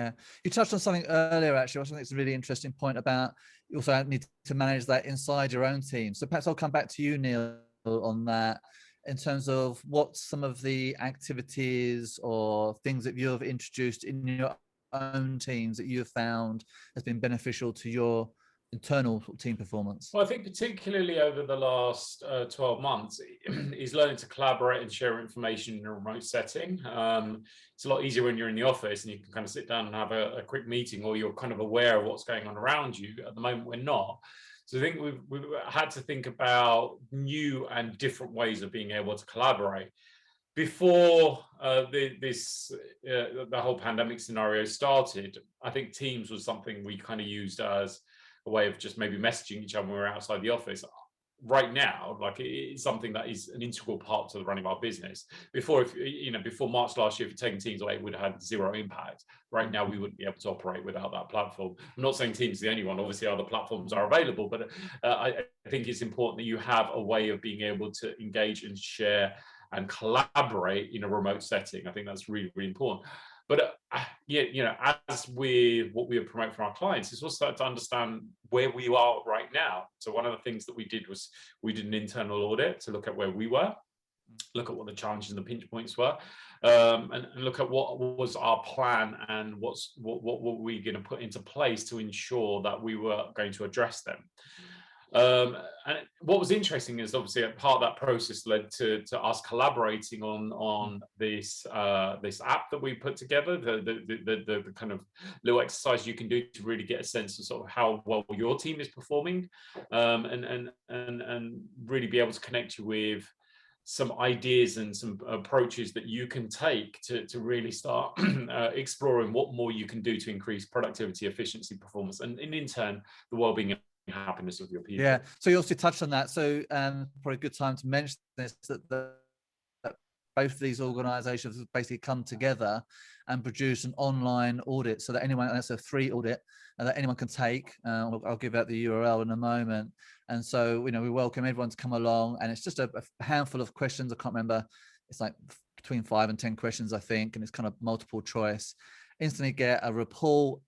Yeah, you touched on something earlier, actually. I think it's a really interesting point about you also need to manage that inside your own team. So perhaps I'll come back to you, Neil, on that in terms of what some of the activities or things that you have introduced in your own teams that you have found has been beneficial to your internal team performance. Well, I think particularly over the last 12 months is learning to collaborate and share information in a remote setting. It's a lot easier when you're in the office and you can kind of sit down and have a quick meeting, or you're kind of aware of what's going on around you. At the moment, we're not. So I think we've had to think about new and different ways of being able to collaborate. Before the whole pandemic scenario started, I think Teams was something we kind of used as a way of just maybe messaging each other when we're outside the office. Right now, like, it's something that is an integral part to the running of our business. Before, before March last year, if you'd taken Teams away, it would have had zero impact. Right now, we wouldn't be able to operate without that platform. I'm not saying Teams is the only one. Obviously, other platforms are available, but I think it's important that you have a way of being able to engage and share and collaborate in a remote setting. I think that's really, really important. But as what we promote for our clients is also to understand where we are right now. So one of the things that we did was we did an internal audit to look at where we were, look at what the challenges and the pinch points were, and look at what was our plan and what were we going to put into place to ensure that we were going to address them. And what was interesting is obviously part of that process led to us collaborating on this app that we put together, the kind of little exercise you can do to really get a sense of sort of how well your team is performing, and really be able to connect you with some ideas and some approaches that you can take to really start exploring what more you can do to increase productivity, efficiency, performance, and in turn the well-being and happiness of your people. Yeah, so you also touched on that. So probably a good time to mention this, that both of these organizations have basically come together and produce an online audit so that anyone, and that's a free audit, that anyone can take. I'll give out the URL in a moment. And so, we welcome everyone to come along, and it's just a handful of questions. I can't remember. It's like between 5 and 10 questions, I think, and it's kind of multiple choice. Instantly get a report